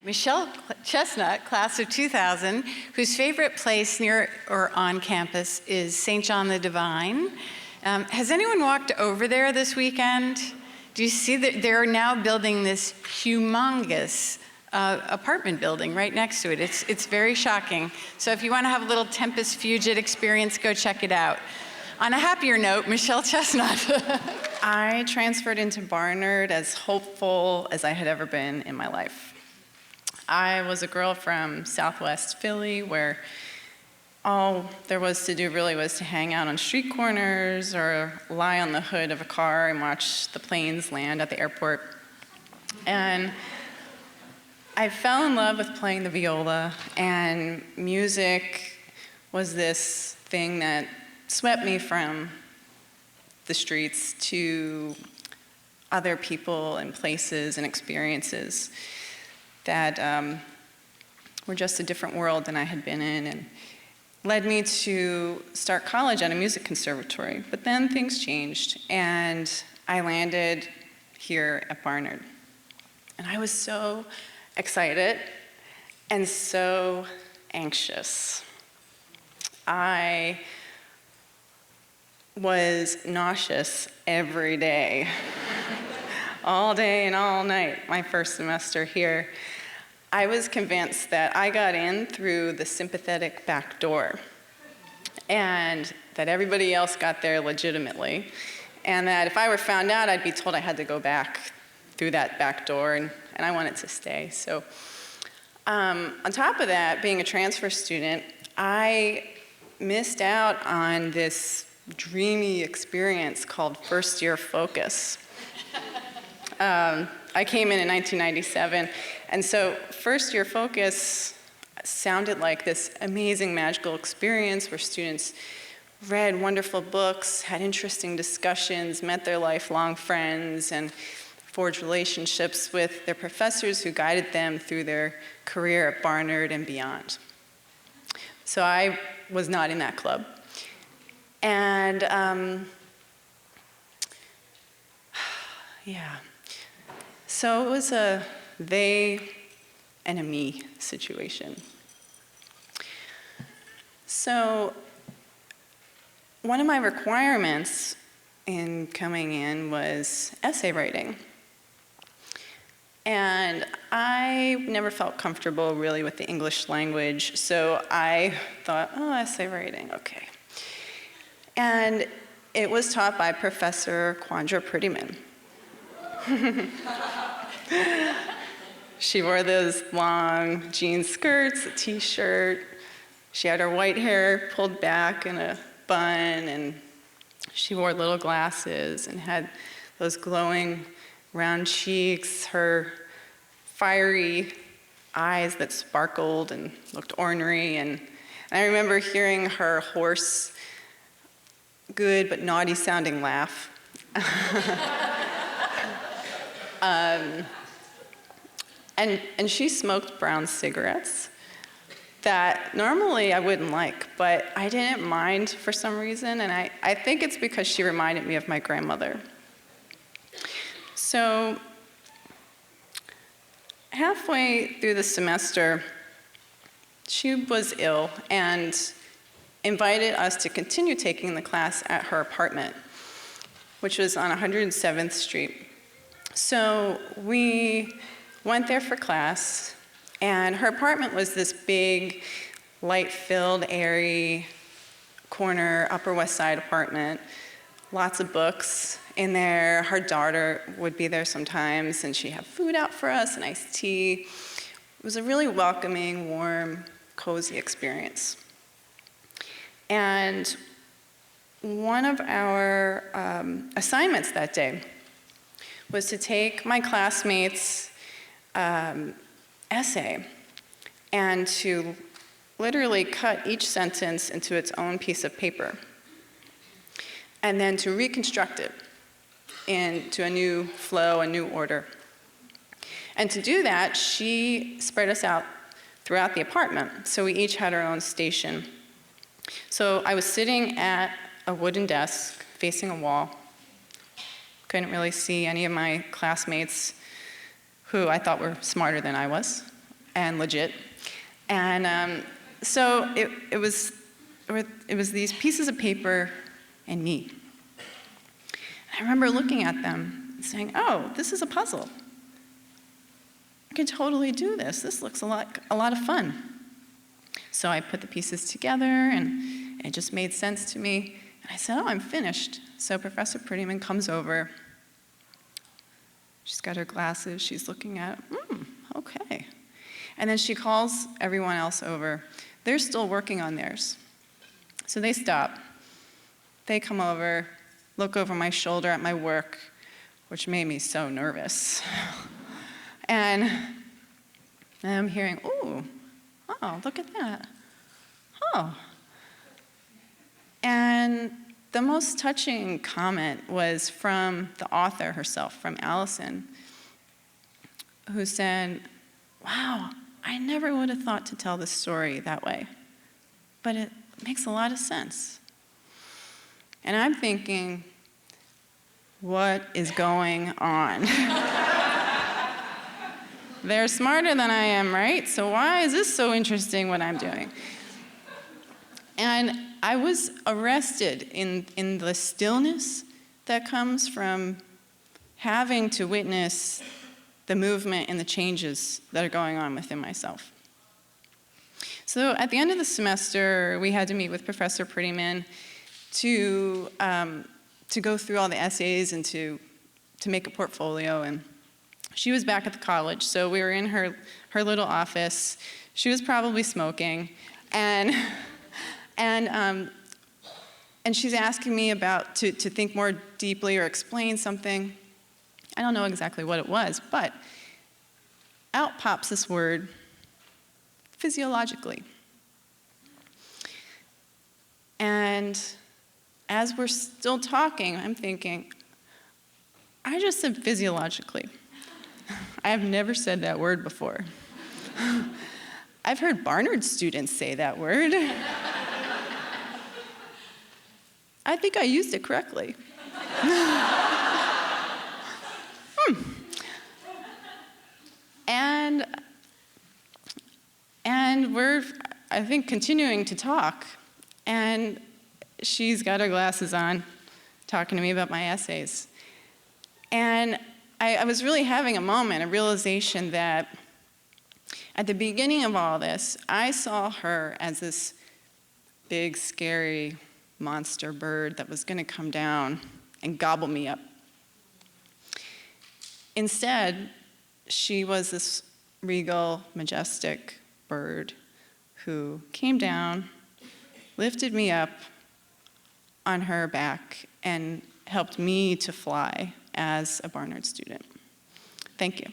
Mechelle Chestnut, class of 2000, whose favorite place near or on campus is St. John the Divine. Has anyone walked over there this weekend? Do you see that they're now building this humongous apartment building right next to it? It's very shocking. So if you want to have a little Tempest Fugit experience, go check it out. On a happier note, Mechelle Chestnut. I transferred into Barnard as hopeful as I had ever been in my life. I was a girl from Southwest Philly where all there was to do really was to hang out on street corners or lie on the hood of a car and watch the planes land at the airport. And I fell in love with playing the viola, and music was this thing that swept me from the streets to other people and places and experiences that were just a different world than I had been in, and led me to start college at a music conservatory. But then things changed, and I landed here at Barnard. And I was so excited and so anxious. I was nauseous every day, all day and all night, my first semester here. I was convinced that I got in through the sympathetic back door and that everybody else got there legitimately, and that if I were found out, I'd be told I had to go back through that back door, and I wanted to stay. So on top of that, being a transfer student, I missed out on this dreamy experience called first year focus. I came in 1997, and so first year focus sounded like this amazing magical experience where students read wonderful books, had interesting discussions, met their lifelong friends, and forged relationships with their professors who guided them through their career at Barnard and beyond. So I was not in that club. And yeah. So it was a they and a me situation. So one of my requirements in coming in was essay writing. And I never felt comfortable really with the English language, so I thought, oh, essay writing, okay. And it was taught by Professor Quandra Prettyman. She wore those long jean skirts, a t-shirt. She had her white hair pulled back in a bun, and she wore little glasses and had those glowing round cheeks, her fiery eyes that sparkled and looked ornery. And I remember hearing her hoarse, good but naughty sounding laugh. And she smoked brown cigarettes that normally I wouldn't like, but I didn't mind for some reason, and I think it's because she reminded me of my grandmother. So halfway through the semester, she was ill and invited us to continue taking the class at her apartment, which was on 107th Street. So we went there for class, and her apartment was this big, light-filled, airy, corner, Upper West Side apartment. Lots of books in there. Her daughter would be there sometimes, and she'd have food out for us and iced tea. It was a really welcoming, warm, cozy experience. And one of our assignments that day was to take my classmates' essay and to literally cut each sentence into its own piece of paper, and then to reconstruct it into a new flow, a new order. And to do that, she spread us out throughout the apartment, so we each had our own station. So I was sitting at a wooden desk facing a wall. Couldn't really see any of my classmates who I thought were smarter than I was. and legit. And so it was these pieces of paper and me. I remember looking at them and saying, oh, this is a puzzle. I could totally do this. This looks a lot of fun. So I put the pieces together, and it just made sense to me. And I said, oh, I'm finished. So Professor Prettyman comes over. She's got her glasses. She's looking at it. Okay. And then she calls everyone else over. They're still working on theirs. So they stop. They come over, look over my shoulder at my work, which made me so nervous. And I'm hearing, oh, look at that. Oh. And the most touching comment was from the author herself, from Allison, who said, wow, I never would have thought to tell this story that way, but it makes a lot of sense. And I'm thinking, what is going on? They're smarter than I am, right? So why is this so interesting what I'm doing? And I was arrested in the stillness that comes from having to witness the movement and the changes that are going on within myself. So at the end of the semester, we had to meet with Professor Prettyman to go through all the essays and to make a portfolio. And she was back at the college, so we were in her little office. She was probably smoking, and she's asking me about to think more deeply or explain something. I don't know exactly what it was, but out pops this word, physiologically. And as we're still talking, I'm thinking, I just said physiologically. I have never said that word before. I've heard Barnard students say that word. I think I used it correctly. And we're, I think, continuing to talk. And she's got her glasses on, talking to me about my essays. And I was really having a moment, a realization that at the beginning of all this, I saw her as this big, scary monster bird that was going to come down and gobble me up. Instead, she was this regal, majestic bird who came down, lifted me up on her back, and helped me to fly as a Barnard student. Thank you.